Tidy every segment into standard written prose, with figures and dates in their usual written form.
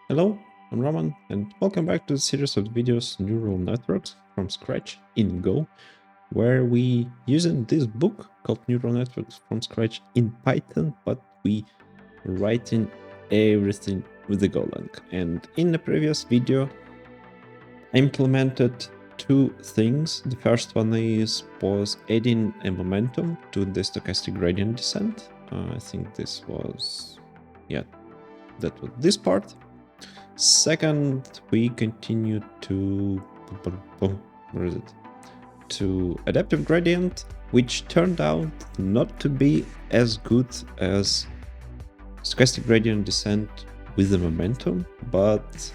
Hello, I'm Roman, and welcome back to the series of videos Neural Networks from Scratch in Go, where we using this book called Neural Networks from Scratch in Python, but we writing everything with the Golang. And in the previous video, I implemented two things. The first one was adding a momentum to the stochastic gradient descent. I think this was, that was this part. Second, we continue to adaptive gradient, which turned out not to be as good as stochastic gradient descent with the momentum, but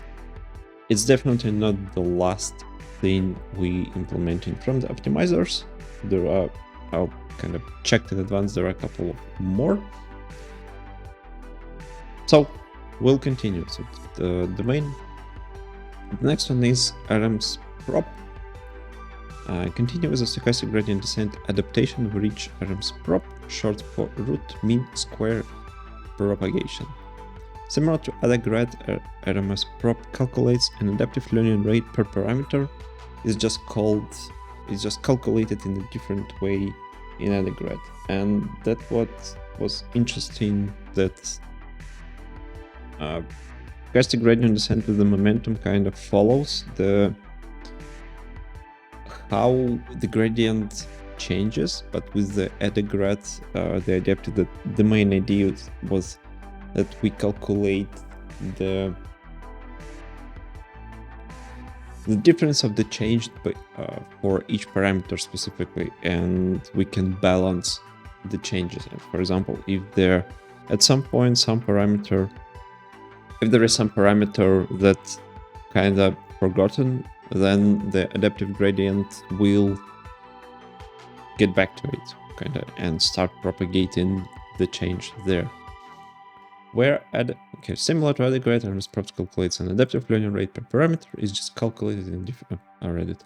it's definitely not the last thing we implementing from the optimizers. There are, I'll kind of check in advance, there are a couple more. So we'll continue. So the next one is RMSprop. Continue with the stochastic gradient descent adaptation. We reach RMSprop, short for root mean square propagation. Similar to other grad, RMSprop calculates an adaptive learning rate per parameter. It's just calculated in a different way in other grad, and that what was interesting, that stochastic gradient descent with the momentum kind of follows how the gradient changes, but with the added grad, they adapted that the main idea was that we calculate the difference of the change for each parameter specifically, and we can balance the changes. For example, if there at some point if there is some parameter that's kind of forgotten, then the adaptive gradient will get back to it and start propagating the change there. Similar to other grad, RMSprop calculates an adaptive learning rate per parameter, is just calculated in different. I read it.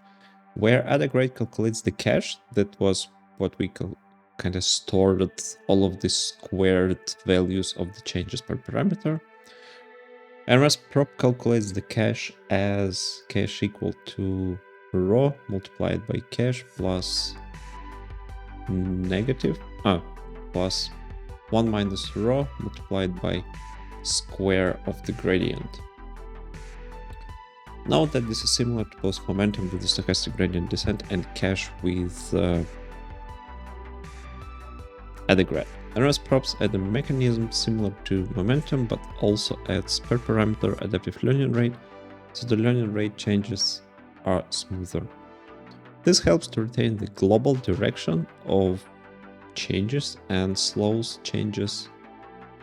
Where other grade calculates the cache, that was what we kind of stored all of the squared values of the changes per parameter. RMSprop calculates the cache as cache equal to row multiplied by cache plus plus 1 minus row multiplied by square of the gradient. Note that this is similar to both momentum with the stochastic gradient descent and cache with other grad. RMSprops add a mechanism similar to momentum, but also adds per parameter adaptive learning rate, so the learning rate changes are smoother. This helps to retain the global direction of changes and slows changes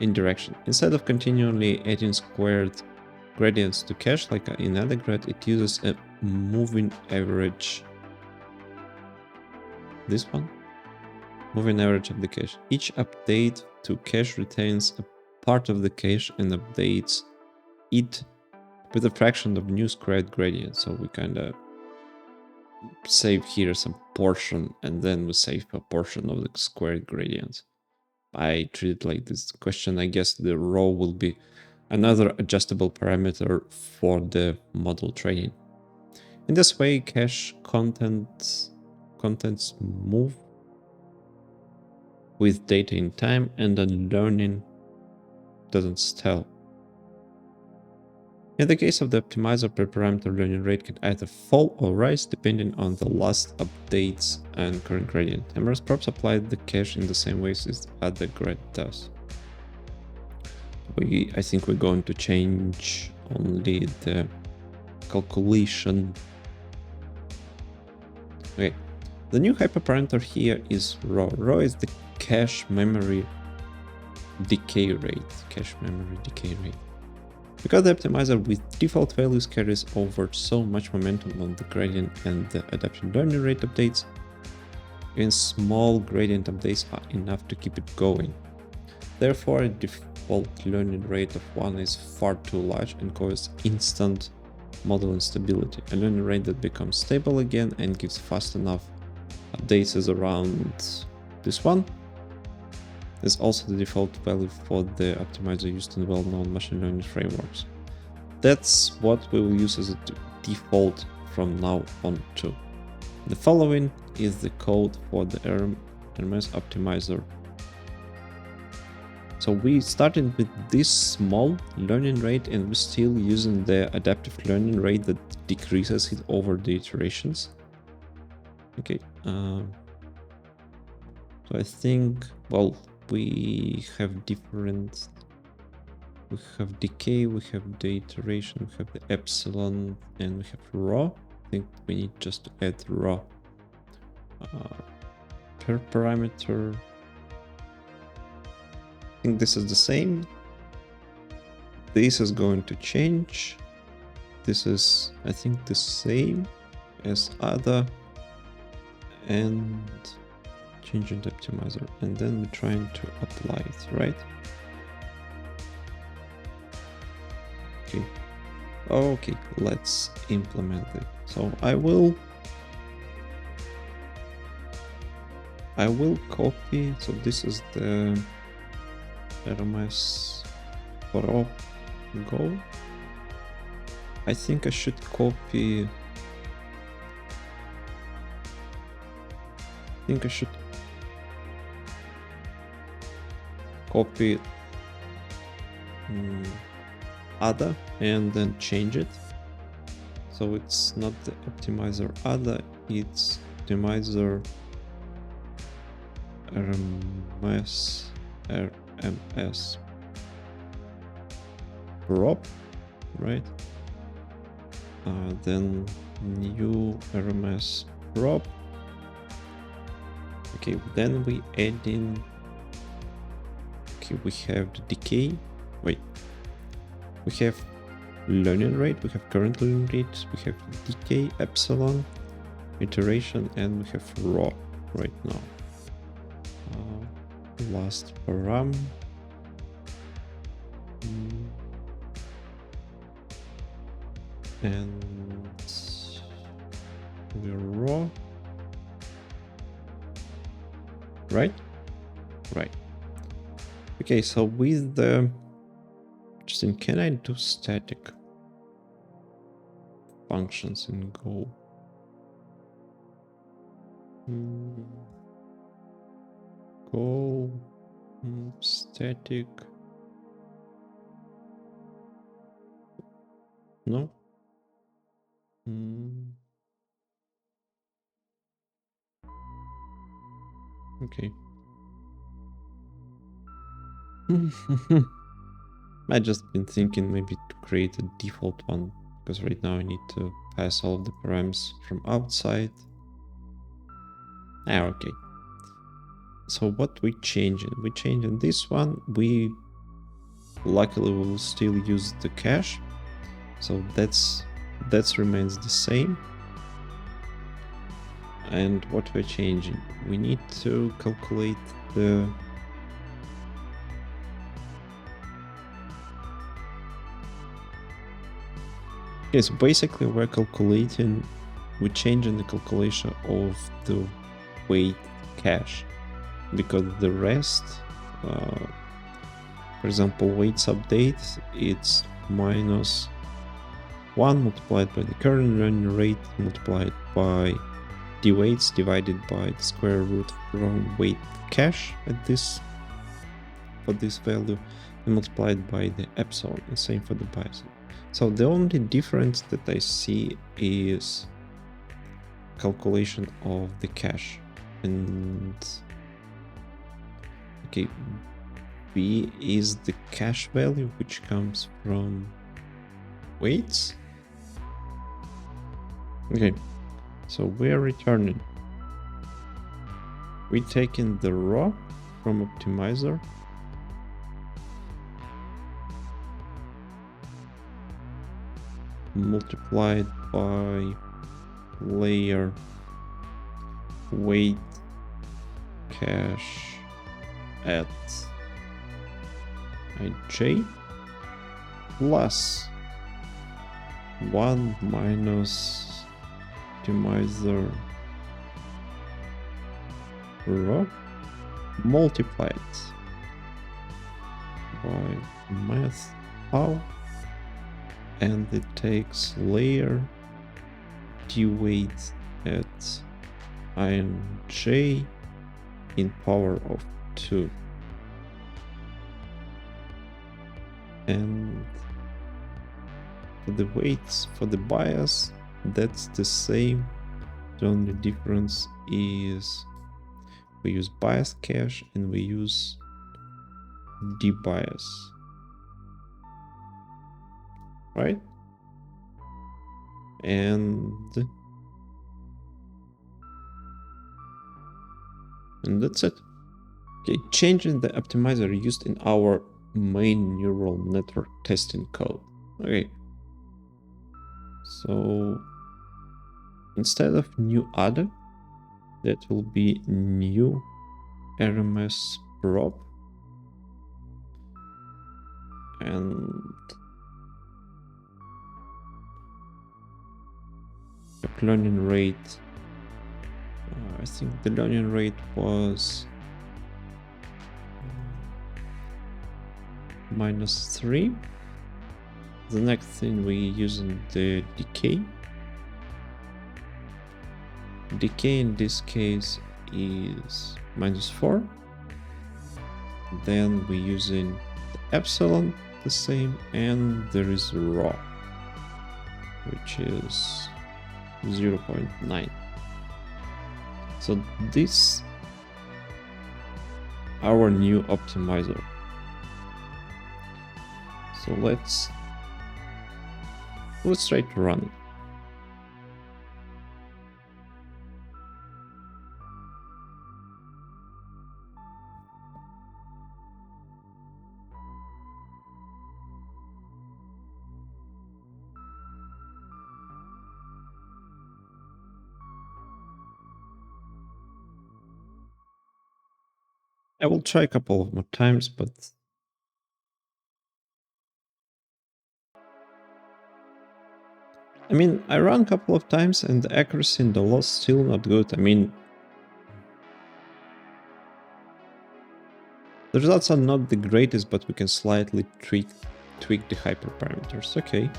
in direction. Instead of continually adding squared gradients to cache like in other grad, it uses a moving average. This one? Moving average of the cache. Each update to cache retains a part of the cache and updates it with a fraction of new squared gradient. So we kind of save here some portion, and then we save a portion of the squared gradient. I treat it like this question. I guess the row will be another adjustable parameter for the model training. In this way, cache contents move with data in time, and then learning doesn't stall. In the case of the optimizer, per parameter learning rate can either fall or rise depending on the last updates and current gradient. RMSprops apply the cache in the same ways as other grad does. I think we're going to change only the calculation. Okay, the new hyperparameter here is row. Row is the cache memory decay rate. Because the optimizer with default values carries over so much momentum on the gradient and the adaptive learning rate updates, even small gradient updates are enough to keep it going. Therefore, a default learning rate of 1 is far too large and causes instant model instability. A learning rate that becomes stable again and gives fast enough updates is around this one. Is also the default value for the optimizer used in well-known machine learning frameworks. that's what we will use as a default from now on too. The following is the code for the RMS optimizer. So we started with this small learning rate, and we're still using the adaptive learning rate that decreases it over the iterations. Okay, so I think, well, we have different, we have decay, we have the iteration, we have the epsilon, and we have raw. I think we need just to add raw per parameter. I think this is the same. This is going to change. This is, I think, the same as other, and changing the optimizer, and then we're trying to apply it, right? Okay, let's implement it. So I will copy. So this is the RMSprop Go. I think I should copy. Other and then change it. So it's not the optimizer other, it's optimizer RMSprop, right? Then new RMSprop. Okay, then we add in. Okay, we have the decay. Wait. We have learning rate, we have current learning rate, we have decay, epsilon, iteration, and we have raw right now. Last param. And we're raw. Right? Right. Okay, so with the can I do static functions in Go? Go static. No. Okay. I just been thinking maybe to create a default one, because right now I need to pass all of the params from outside. Okay. So what we changing? We changing this one. We luckily will still use the cache, so that remains the same. And what we're changing? We need to calculate the yes, basically we're changing the calculation of the weight cache, because the rest, for example, weights update, it's -1 multiplied by the current learning rate multiplied by the weights divided by the square root from weight cache at this, for this value, and multiplied by the epsilon, and same for the bias. So the only difference that I see is calculation of the cache. And okay, B is the cache value, which comes from weights. Okay, so we're returning. We're taking the raw from optimizer, multiplied by layer weight cache at ij plus 1 minus optimizer raw multiplied by math how and it takes layer d weight at ij in power of 2. And for the weights for the bias, that's the same. The only difference is we use bias cache and we use debias, right? And that's it. Okay, changing the optimizer used in our main neural network testing code. Okay, so instead of new other, that will be new RMSprop, and the learning rate, I think the learning rate was -3. The next thing we using the decay. Decay in this case is -4. Then we using the epsilon, the same, and there is raw, which is 0.9. So this our new optimizer. So let's try to run it. I will try a couple of more times, but I mean, I ran a couple of times and the accuracy and the loss still not good. I mean, the results are not the greatest, but we can slightly tweak the hyperparameters. Okay,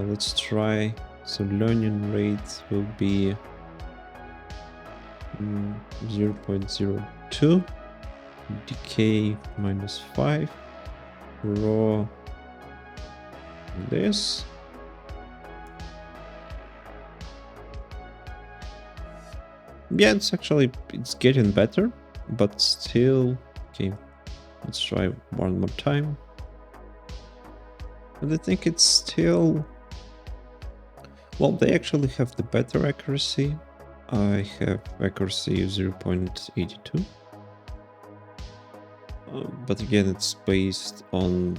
let's try. So learning rate will be 0.02, decay -5, raw this. Yeah, it's getting better, but still. Okay, let's try one more time. And I think it's still, well, they actually have the better accuracy. I have accuracy of 0.82. But again, it's based on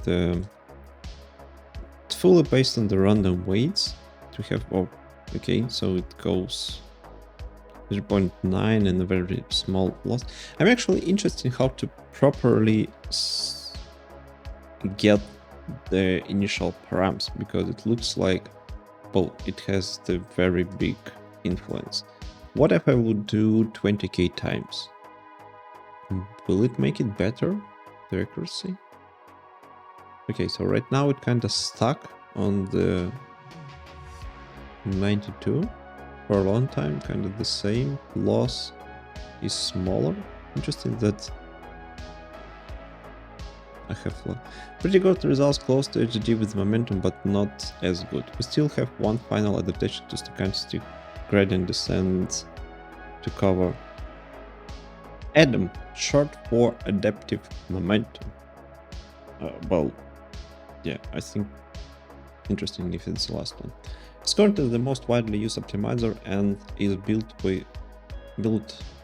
it's fully based on the random weights to have. Oh, okay, so it goes 0.9 and a very small loss. I'm actually interested in how to properly get the initial params, because it looks like, well, it has the very big influence. What if I would do 20k times? Will it make it better, the accuracy? Okay, so right now it kind of stuck on the 92 for a long time, kind of the same. Loss is smaller. Interesting that I have pretty good results close to HGG with momentum, but not as good. We still have one final adaptation to stochastic gradient descent to cover. Adam, short for adaptive momentum. Well, yeah, I think interesting if it's the last one. It's currently the most widely used optimizer and is built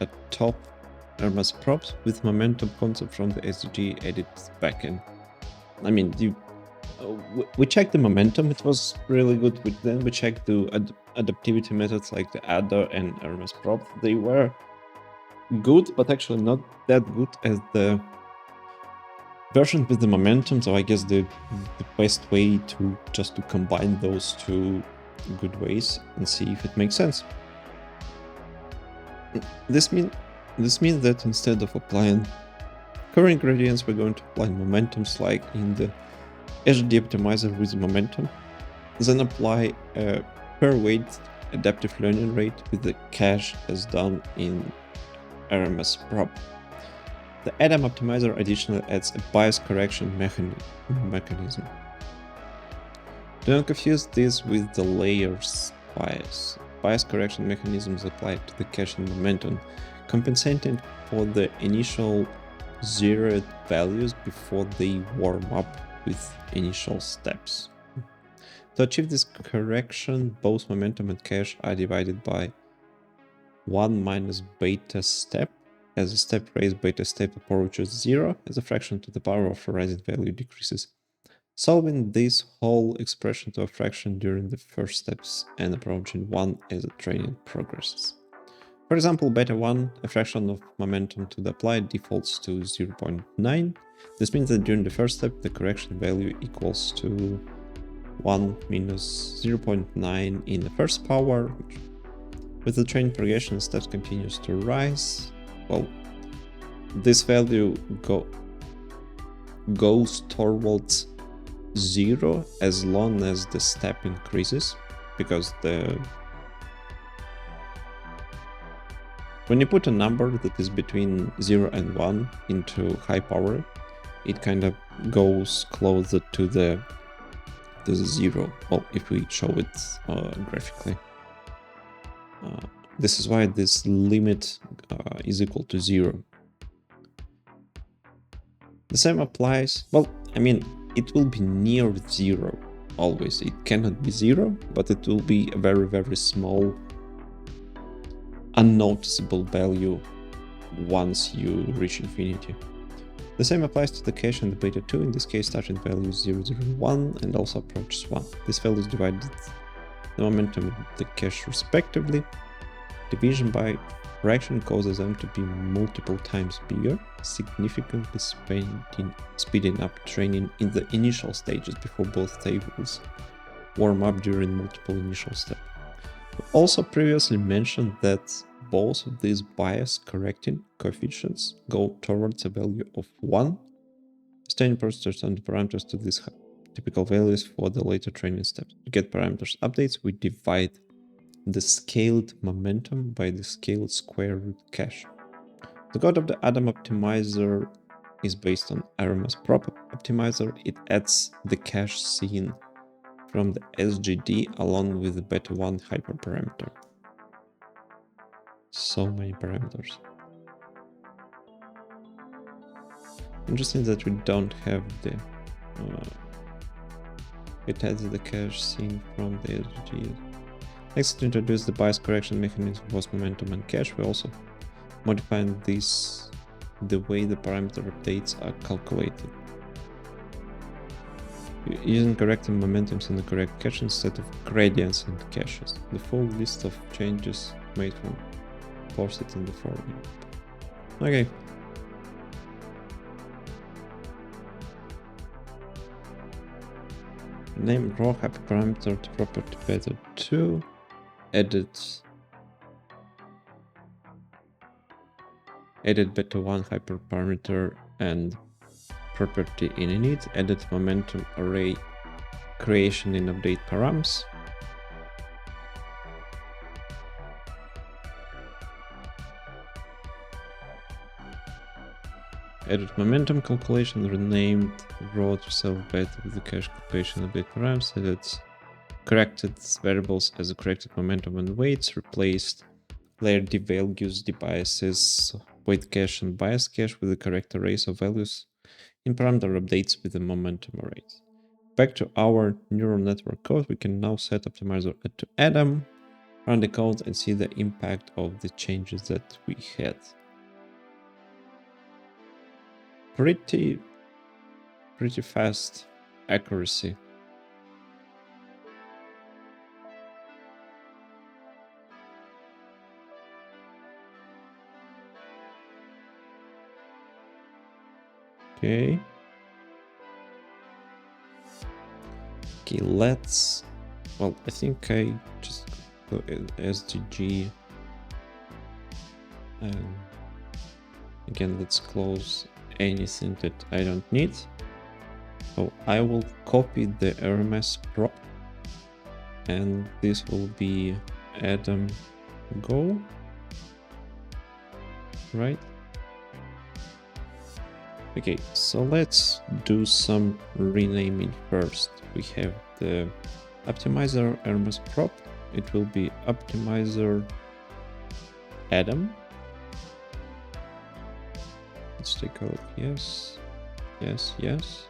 atop RMSprop with momentum concept from the SDG edit backend. I mean, we checked the momentum, it was really good. Then we checked the adaptivity methods like the adder and RMSprop. They were good, but actually not that good as the version with the momentum. So I guess the best way to just to combine those two good ways and see if it makes sense. This means that instead of applying current gradients, we're going to apply momentums like in the SGD optimizer with momentum, then apply a per weight adaptive learning rate with the cache as done in RMSprop. The Adam optimizer additionally adds a bias correction mechanism. Do not confuse this with the layers bias. Bias correction mechanisms applied to the cache and momentum, compensating for the initial zeroed values before they warm up with initial steps. To achieve this correction, both momentum and cache are divided by 1 minus beta step. As a step raised, beta step approaches 0 as a fraction to the power of a rising value decreases. Solving this whole expression to a fraction during the first steps and approaching 1 as the training progresses. For example, beta 1, a fraction of momentum to the applied defaults to 0.9. This means that during the first step, the correction value equals to 1 minus 0.9 in the first power. With the training progression, steps continues to rise. Well, this value goes towards 0 as long as the step increases, because when you put a number that is between 0 and 1 into high power, it kind of goes closer to the 0. Well, if we show it graphically. This is why this limit is equal to 0. The same applies, well, I mean, it will be near 0 always. It cannot be 0, but it will be a very, very small, unnoticeable value once you reach infinity. The same applies to the cache and the beta 2, in this case starting value is 0, 0, 1 and also approaches 1. This value is divided the momentum and the cache respectively. Division by fraction causes them to be multiple times bigger, significantly speeding up training in the initial stages before both tables warm up during multiple initial steps. We also previously mentioned that both of these bias correcting coefficients go towards a value of 1. Staying parameters and parameters to these typical values for the later training steps. To get parameters updates, we divide the scaled momentum by the scaled square root cache. The code of the Adam optimizer is based on RMSprop optimizer. It adds the cache seen from the SGD along with the beta 1 hyperparameter. So many parameters. Interesting that we don't have the it adds the cache seen from the SGD. Next, to introduce the bias correction mechanism for both momentum and cache, we also modifying this the way the parameter updates are calculated. Using correct momentums in the correct cache instead of gradients and caches. The full list of changes made from posted in the forum. Okay. Name raw hyperparameter to property beta 2. Edit beta 1 hyperparameter and property in init. Edit momentum array creation in update params. Edit momentum calculation, renamed raw to self beta with the cache calculation update params. Edit corrected variables as a corrected momentum and weights. Replaced layer d values, d biases, weight cache and bias cache with the correct arrays of values in parameter updates with the momentum arrays. Back to our neural network code, we can now set optimizer to Adam, run the code and see the impact of the changes that we had. Pretty fast accuracy. Okay, let's, well, I think I just go SDG and again, let's close anything that I don't need. So I will copy the RMSprop, and this will be Adam Go, right? Okay, so let's do some renaming first. We have the Optimizer RMSprop. It will be Optimizer Adam. Let's take a look. Yes, yes, yes,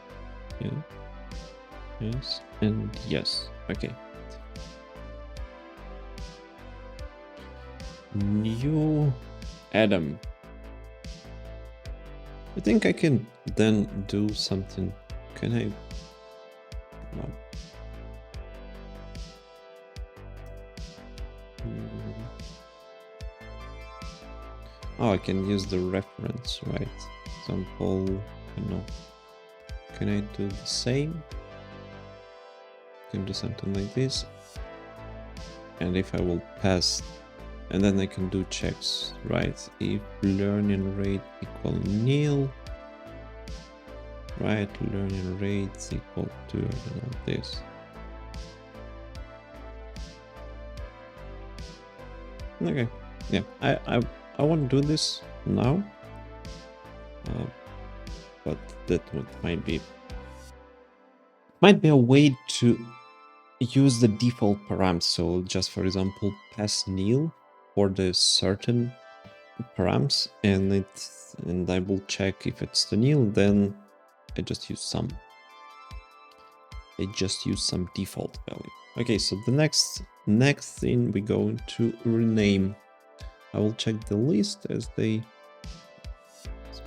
yeah, yes, and yes. Okay. New Adam. I think I can then do something. Can I? No. Oh, I can use the reference, right? Example, you know. Can I do the same? Can do something like this. And if I will pass, and then I can do checks, right? If learning rate equal nil, right? Learning rate equal to, I don't know, this. Okay, yeah, I want to do this now, but that might be a way to use the default params. So just for example, pass nil for the certain params, and I will check if it's the nil. Then I just use some default value. Okay, so the next thing we're going to rename. I will check the list as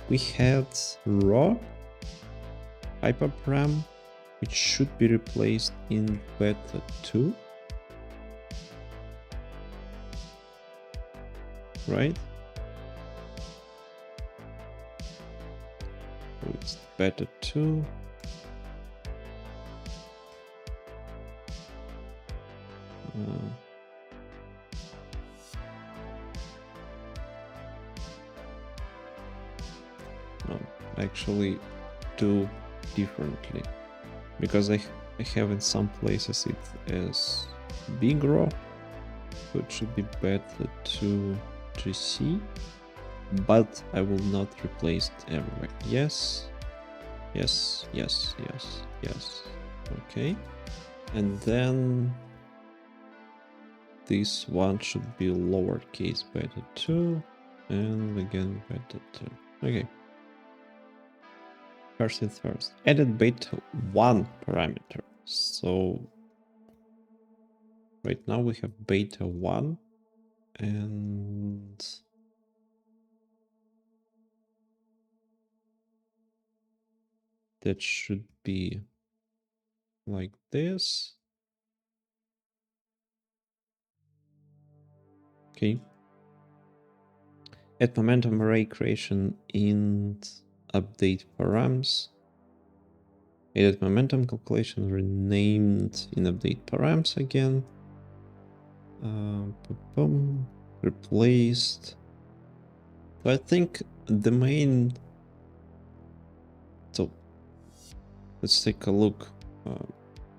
we had raw hyperparam, which should be replaced in beta 2, right? So it's beta 2. No, actually do differently, because I have in some places it as big raw, so it should be beta 2 GC, but I will not replace it everywhere. Yes, yes, yes, yes, yes. Okay, and then this one should be lowercase beta 2, and again beta 2. Okay. First things first, added beta 1 parameter. So right now we have beta 1, and that should be like this. Okay. Add momentum array creation in update params. Added momentum calculation renamed in update params again. Replaced. So I think the main. So let's take a look.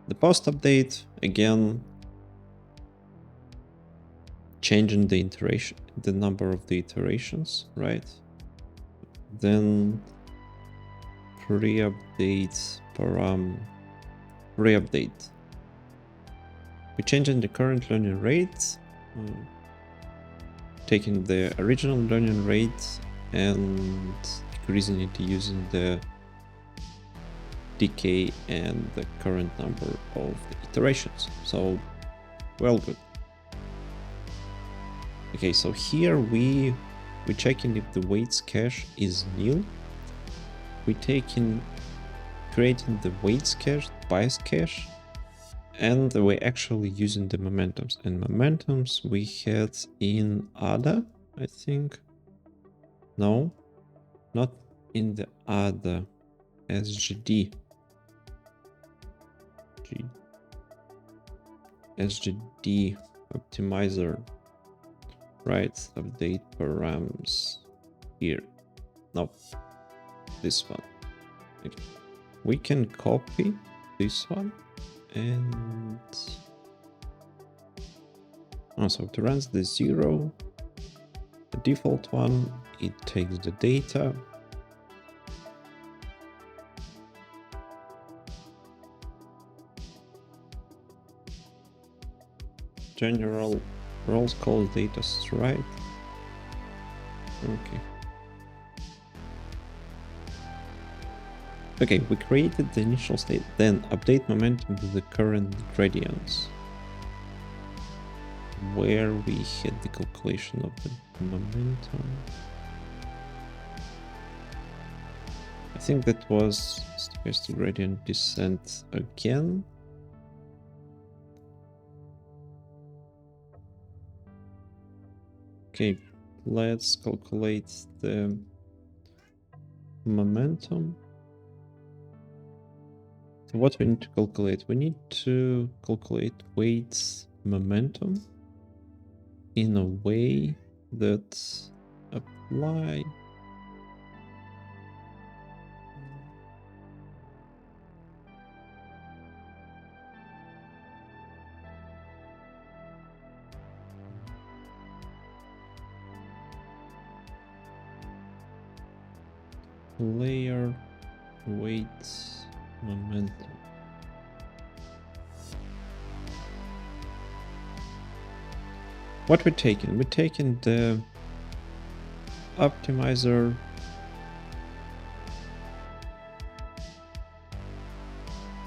The post update again. Changing the iteration, the number of the iterations, right? Then pre-update param re-update. We're changing the current learning rate, taking the original learning rate and decreasing it using the decay and the current number of the iterations. So, well, good. Okay, so here we're checking if the weights cache is nil. We're creating the weights cache, bias cache, and we're actually using the momentums. And momentums we had in ADA, I think. No, not in the ADA, SGD. SGD optimizer. Right, update params here. No, this one. Okay. we can copy this one and also it runs the 0, the default one, it takes the data. General roles call data strike. Okay. Okay, we created the initial state, then update momentum with the current gradients, where we had the calculation of the momentum. I think that was stochastic gradient descent again. Okay, let's calculate the momentum. So what we need to calculate? We need to calculate weight's momentum in a way that apply layer weight momentum. What we're taking? We're taking the optimizer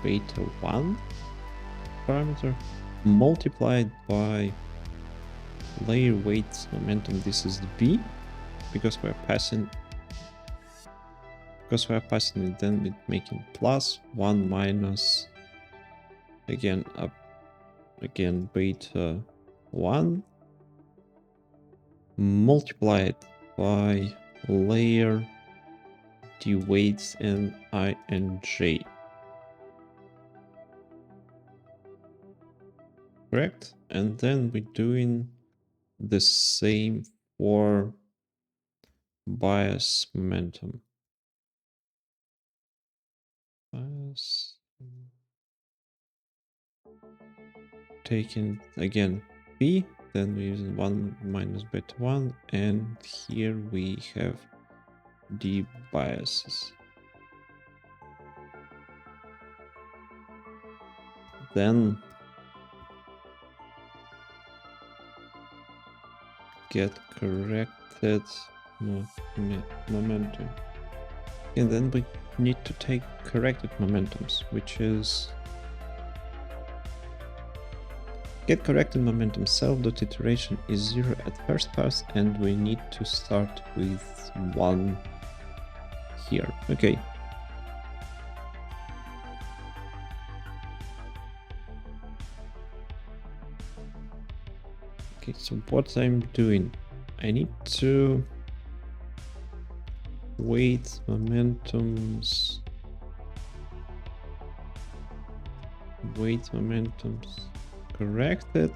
beta 1 parameter multiplied by layer weight momentum. This is the B because we're passing it, then it's making plus 1 minus again beta 1 multiplied by layer d weights and I and j. Correct? And then we're doing the same for bias momentum. Bias. Taking again B, then we're using 1 minus beta 1, and here we have D biases. Then get corrected momentum. And then we need to take corrected momentums, which is get corrected momentum self.iteration is 0 at first pass, and we need to start with 1 here. Okay. Okay, so what I'm doing, I need to weight momentums, corrected,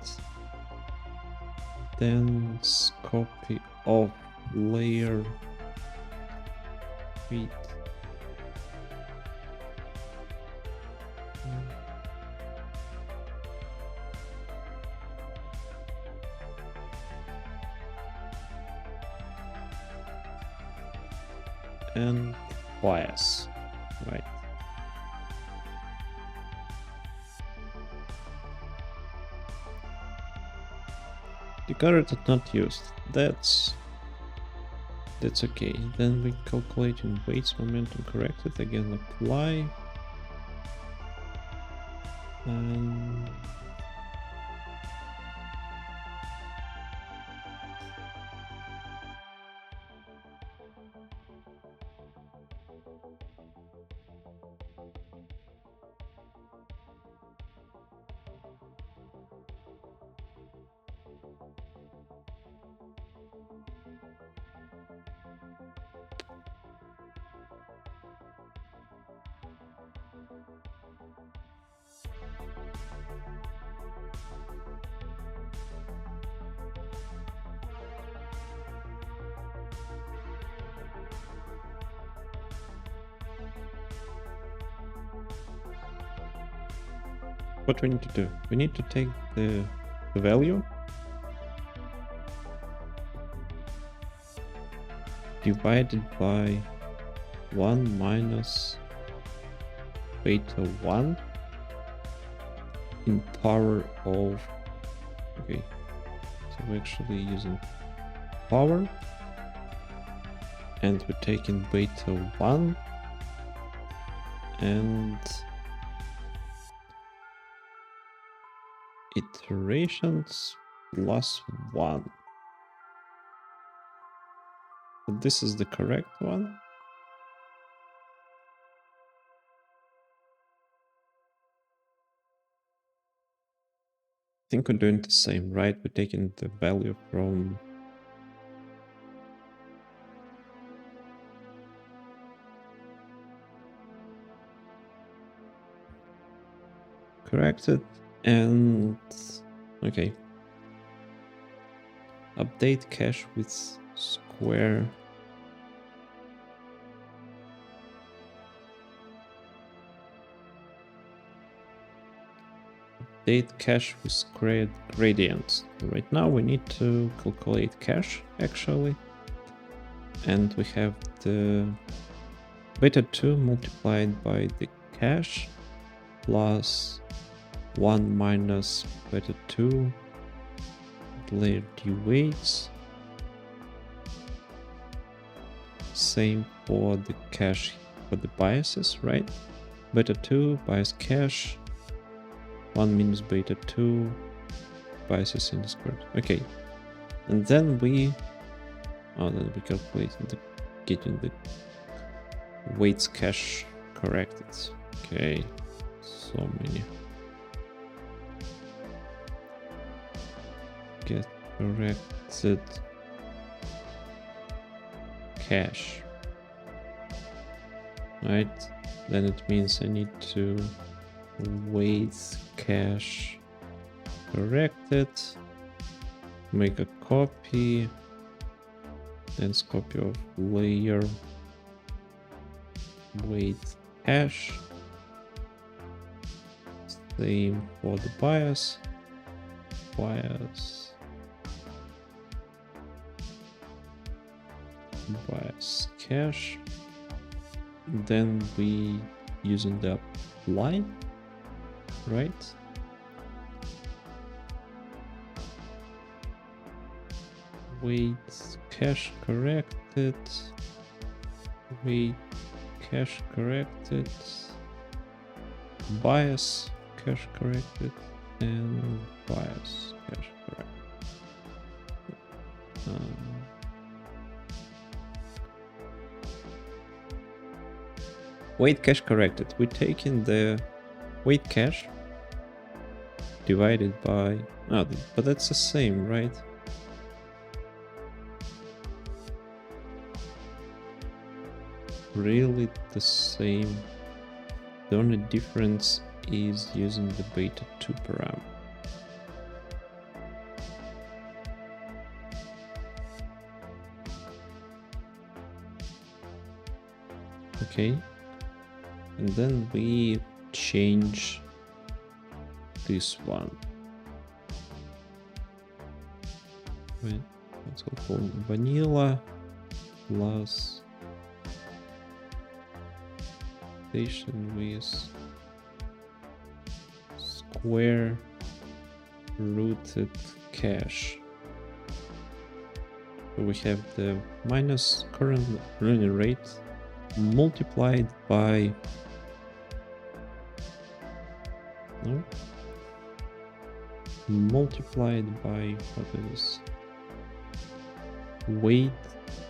then copy of layer weight. And bias, right? The color is not used. That's okay. Then we calculating weights momentum corrected again. Apply and what we need to do? We need to take the value, divided by 1 minus beta 1 in power of, okay, so we're actually using power, and we're taking beta 1 and iterations plus 1. But this is the correct one. I think we're doing the same, right? We're taking the value from corrected and okay. Update cache with square. Update cache with squared gradients. Right now we need to calculate cache actually. And we have the beta 2 multiplied by the cache plus 1 minus beta 2 layer d weights. Same for the cache for the biases, right? Beta 2 bias cache 1 minus beta 2 biases in the square. Okay, and then we calculate getting the weights cache corrected. Okay, so many. Get corrected cache. Right, then it means I need to weights cache corrected, make a copy, then copy of layer weight cache. Same for the bias cache. Then we using the line, right? Weight cache corrected, weight cache corrected, bias cache corrected, and bias cache corrected. Weight cache corrected. We're taking the weight cache divided by... Oh, but that's the same, right? Really the same. The only difference is using the beta 2 param. Okay. And then we change this one. Right. Let's go for vanilla plus station with square rooted cache. So we have the minus current running rate multiplied by what is weight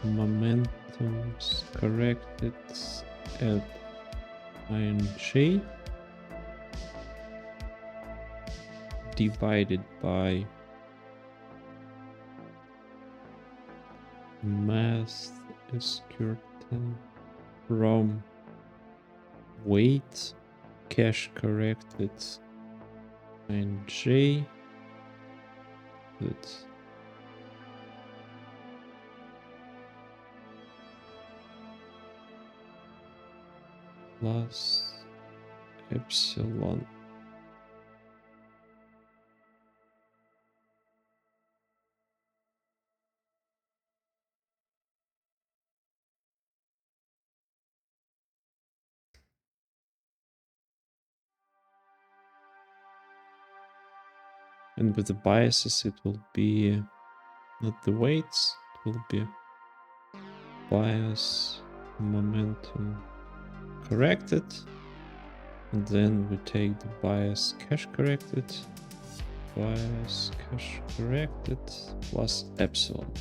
momentums corrected at INJ divided by mass squared from weight cache corrected INJ that plus epsilon And with the biases, it will be not the weights, it will be bias momentum corrected. And then we take the bias cache corrected, bias cache corrected plus epsilon.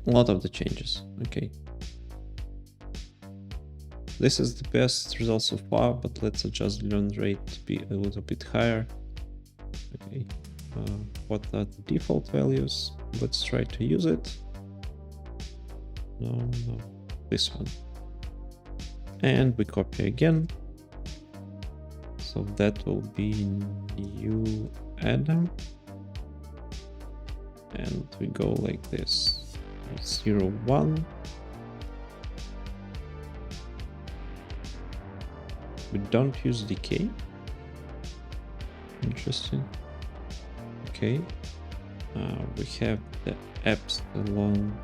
A lot of the changes. Okay. This is the best result so far, but let's adjust the learn rate to be a little bit higher. Okay. What are the default values? Let's try to use it. No, this one. And we copy again. So that will be new Adam. And we go like this. 0, 1. We don't use decay. Interesting. Okay. We have the epsilon.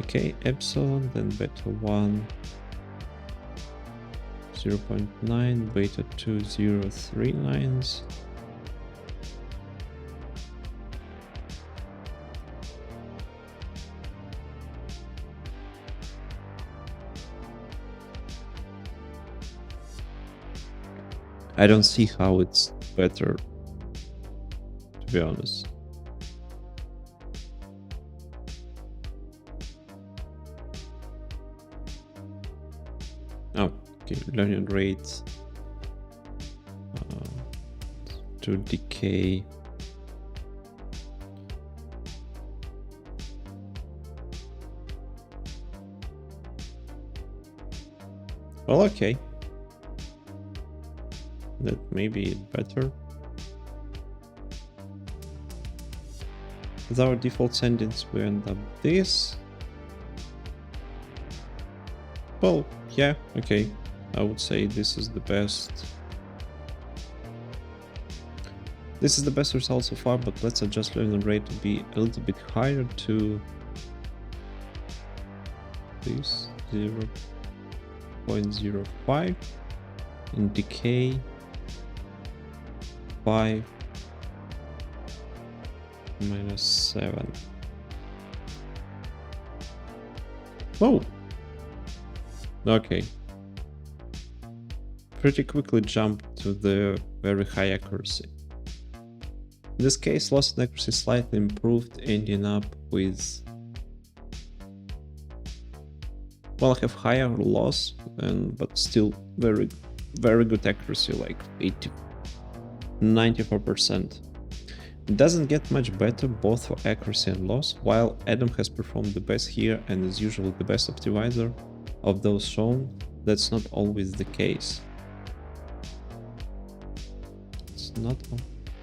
Okay, epsilon, then beta 1, 0.9, beta 2, 0.39. I don't see how it's better, to be honest. Oh, okay, learning rate to decay. Well, okay. That may be better. With our default settings, we end up this. Well, yeah, okay. I would say this is the best. This is the best result so far, but let's adjust learning rate to be a little bit higher to this 0.05 and decay 5 minus 7. Whoa! Okay. Pretty quickly jump to the very high accuracy. In this case, loss in accuracy slightly improved, ending up with, well, I have higher loss, but still very good accuracy, like 94%. It doesn't get much better both for accuracy and loss, while Adam has performed the best here and is usually the best optimizer of those shown. That's not always the case.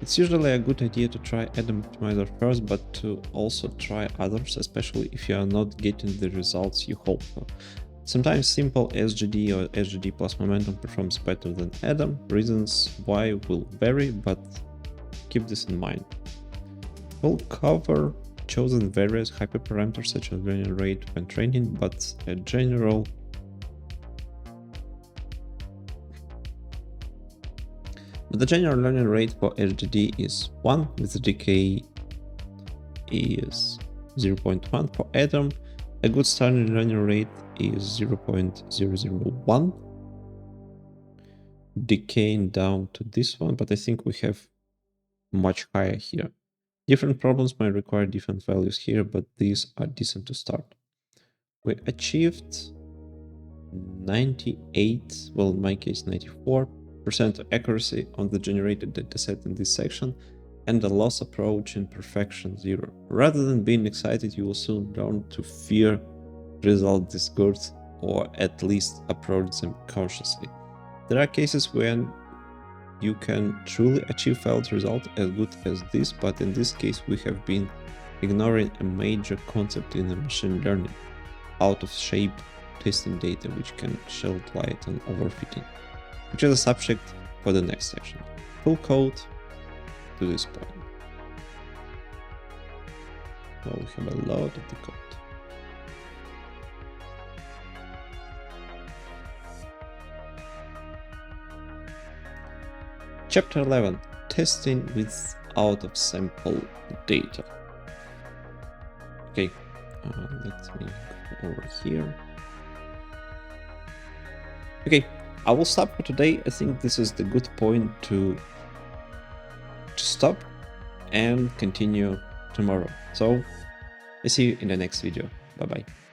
It's usually a good idea to try Adam Optimizer first, but to also try others, especially if you are not getting the results you hope for. Sometimes simple SGD or SGD plus momentum performs better than Adam. Reasons why will vary, but keep this in mind. We'll cover chosen various hyperparameters such as learning rate when training, but a general the general learning rate for SGD is 1, with the decay is 0.1. For Adam, a good starting learning rate is 0.001, decaying down to this one, but I think we have much higher here. Different problems might require different values here, but these are decent to start. We achieved 98, well, in my case 94% accuracy on the generated dataset in this section, and the loss approaching perfection 0. Rather than being excited, you will soon learn to fear result this good, or at least approach them cautiously. There are cases when you can truly achieve failed result as good as this, but in this case we have been ignoring a major concept in the machine learning: out of shape testing data, which can shed light on overfitting, which is a subject for the next section. Full code to this point. Well, we have a lot of the code. Chapter 11. testing with out of sample data. Okay, let me go over here. Okay, I will stop for today. I think this is the good point to stop and continue tomorrow. So I see you in the next video. Bye bye.